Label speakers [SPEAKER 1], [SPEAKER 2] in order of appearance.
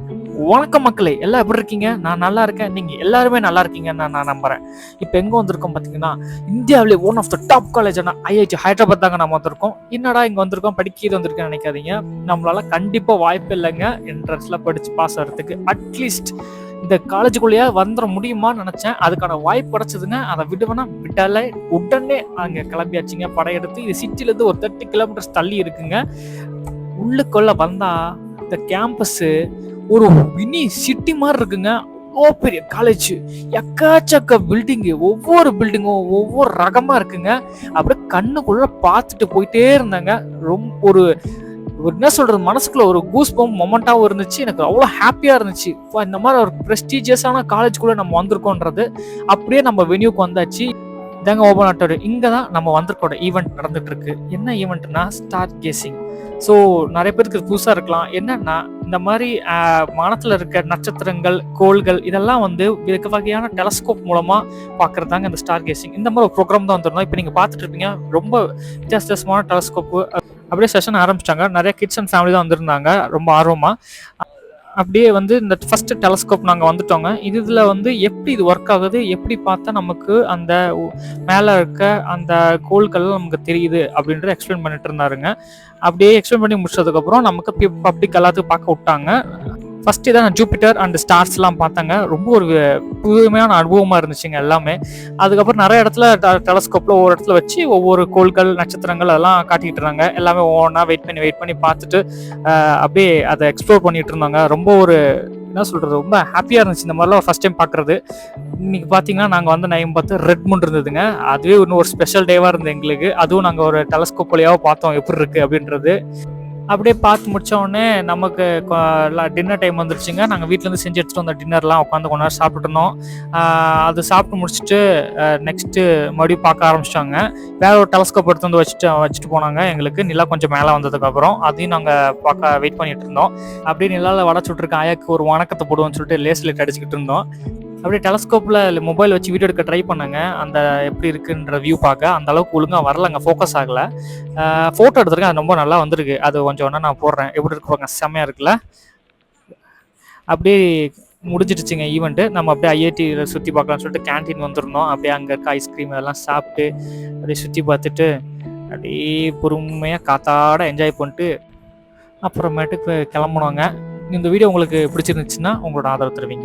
[SPEAKER 1] வணக்கம் மக்களே, எல்லாம் எப்படி இருக்கீங்க? நான் நல்லா இருக்கேன். நீங்க எல்லாருமே நல்லா இருக்கீங்கன்னு நான் நம்புறேன். இப்போ எங்க வந்திருக்கோம் பார்த்தீங்கன்னா, இந்தியாவிலே ஒன் ஆஃப் த டாப் காலேஜான ஐஐடி ஹைதராபாத் தாங்க நம்ம வந்திருக்கோம். என்னடா இங்க வந்திருக்கோம் படிக்கிறது வந்திருக்கேன்னு நினைக்காதீங்க. நம்மளால கண்டிப்பா வாய்ப்பு இல்லைங்க என்ட்ரன்ஸ்ல படிச்சு பாஸ் ஆகிறதுக்கு. அட்லீஸ்ட் இந்த காலேஜுக்குள்ளேயே வந்துட முடியுமான்னு நினைச்சேன். அதுக்கான வாய்ப்பு கிடைச்சதுங்க. அதை விடுவேனா விடலை. உடனே அங்கே கிளம்பியாச்சுங்க படையெடுத்து. இது சிட்டிலேருந்து ஒரு 30 கிலோமீட்டர்ஸ் தள்ளி இருக்குங்க. உள்ளுக்குள்ள வந்தா இந்த கேம்பஸ் ஒரு மினி சிட்டி மாதிரி இருக்குங்க. அவ்வளோ பெரிய காலேஜ், எக்கச்சக்க பில்டிங்கு, ஒவ்வொரு பில்டிங்கும் ஒவ்வொரு ரகமா இருக்குங்க. அப்படியே கண்ணுக்குள்ள பார்த்துட்டு போயிட்டே இருந்தாங்க. ரொம்ப ஒரு என்ன சொல்றது, மனசுக்குள்ள ஒரு கூஸ் பம்ப் மொமெண்டாவும் இருந்துச்சு. எனக்கு அவ்வளோ ஹாப்பியா இருந்துச்சு. இந்த மாதிரி ஒரு ப்ரெஸ்டீஜியஸான காலேஜுக்குள்ள நம்ம வந்திருக்கோன்றது. அப்படியே நம்ம வென்யூக்கு வந்தாச்சு. இதாங்க ஓபன் ஆட்டோட. இங்கே தான் நம்ம வந்திருக்கோட ஈவெண்ட் நடந்துட்டு இருக்கு. என்ன ஈவெண்ட்னா ஸ்டார் கேசிங். ஸோ நிறைய பேருக்கு புதுசாக இருக்கலாம். என்னன்னா இந்த மாதிரி வானத்தில் இருக்க நட்சத்திரங்கள், கோள்கள் இதெல்லாம் வந்து வகையான டெலஸ்கோப் மூலமா பார்க்கறது தாங்க இந்த ஸ்டார் கேசிங். இந்த மாதிரி ஒரு ப்ரோக்ராம் தான் வந்துருந்தோம். இப்போ நீங்கள் பார்த்துட்டு இருப்பீங்க, ரொம்ப வித்தியாசமான டெலஸ்கோப்பு. அப்படியே செஷன் ஆரம்பிச்சிட்டாங்க. நிறைய கிட்ஸ் அண்ட் ஃபேமிலி தான் வந்திருந்தாங்க ரொம்ப ஆர்வமா. அப்படியே வந்து இந்த ஃபர்ஸ்ட் டெலஸ்கோப் நாங்கள் வந்துட்டோங்க. இதில் வந்து எப்படி இது ஒர்க் ஆகுது, எப்படி பார்த்தா நமக்கு அந்த மேலே இருக்க அந்த கோள்கள் நமக்கு தெரியுது அப்படின்றத எக்ஸ்பிளைன் பண்ணிட்டு இருந்தாருங்க. அப்படியே எக்ஸ்பிளைன் பண்ணி முடிச்சதுக்கப்புறம் நமக்கு பப்ளிக் எல்லாத்துக்கும் பார்க்க விட்டாங்க. ஃபர்ஸ்ட் தான் நான் ஜூபிட்டர் அண்ட் ஸ்டார்ஸ்லாம் பார்த்தாங்க. ரொம்ப ஒரு புதுமையான அனுபவமாக இருந்துச்சுங்க எல்லாமே. அதுக்கப்புறம் நிறைய இடத்துல டெலஸ்கோப்பில் ஒவ்வொரு இடத்துல வச்சு ஒவ்வொரு கோள்கள், நட்சத்திரங்கள் அதெல்லாம் காட்டிக்கிட்டு இருந்தாங்க. எல்லாமே ஒவ்வொன்றா வெயிட் பண்ணி பார்த்துட்டு அப்படியே அதை எக்ஸ்ப்ளோர் பண்ணிட்டு இருந்தாங்க. ரொம்ப ஒரு என்ன சொல்கிறது, ரொம்ப ஹாப்பியாக இருந்துச்சு இந்த மாதிரிலாம் ஃபர்ஸ்ட் டைம் பார்க்குறது. இன்னைக்கு பார்த்தீங்கன்னா நாங்கள் வந்து டைம் பார்த்து ரெட் மூன் இருந்ததுங்க. அதுவே இன்னும் ஒரு ஸ்பெஷல் டேவாக இருந்தது எங்களுக்கு. அதுவும் நாங்கள் ஒரு டெலஸ்கோப் வழியாக பார்த்தோம் எப்படி இருக்குது அப்படின்றது. அப்படியே பார்த்து முடிச்ச உடனே நமக்கு டின்னர் டைம் வந்துருச்சுங்க. நாங்கள் வீட்டிலேருந்து செஞ்சு எடுத்துகிட்டு வந்த டின்னர்லாம் உட்காந்து கொஞ்ச நேரம் சாப்பிட்டுட்டு இருந்தோம். அது சாப்பிட்டு முடிச்சுட்டு நெக்ஸ்ட்டு மறுபடியும் பார்க்க ஆரம்பிச்சிட்டாங்க. வேற ஒரு டெலஸ்கோப் எடுத்து வந்து வச்சுட்டு போனாங்க எங்களுக்கு. நிலா கொஞ்சம் மேலே வந்ததுக்கப்புறம் அதையும் நாங்கள் பார்க்க வெயிட் பண்ணிட்டு இருந்தோம். அப்படியே நிலாவில் வட சுட்டுருக்க ஆயாக்கு ஒரு வணக்கத்தை போடுவோம்னு சொல்லிட்டு லேஸ் லைட் அடிச்சுக்கிட்டு இருந்தோம். அப்படியே டெலஸ்கோப்பில் மொபைல் வச்சு வீடியோ எடுக்க ட்ரை பண்ணாங்க. அந்த எப்படி இருக்குன்ற வியூ பார்க்க அந்த அளவுக்கு ஒழுங்காக வரலங்க, ஃபோக்கஸ் ஆகலை. ஃபோட்டோ எடுத்துருக்கேன், அது ரொம்ப நல்லா வந்திருக்கு. அது கொஞ்சம் ஒன்றா நான் போடுறேன். எப்படி இருக்குப்பாங்க, செம்மையாக இருக்குல்ல. அப்படியே முடிஞ்சிடுச்சுங்க ஈவெண்ட்டு. நம்ம அப்படியே ஐஐடியில் சுற்றி பார்க்கலாம்னு சொல்லிட்டு கேன்டீன் வந்திருந்தோம். அப்படியே அங்கே இருக்க ஐஸ்கிரீம் அதெல்லாம் சாப்பிட்டு அப்படியே சுற்றி பார்த்துட்டு அப்படியே பொறுமையாக காத்தாட என்ஜாய் பண்ணிட்டு அப்புறமேட்டுக்கு கிளம்புனோங்க. இந்த வீடியோ உங்களுக்கு பிடிச்சிருந்துச்சுன்னா உங்களோட ஆதரவு தருவீங்க.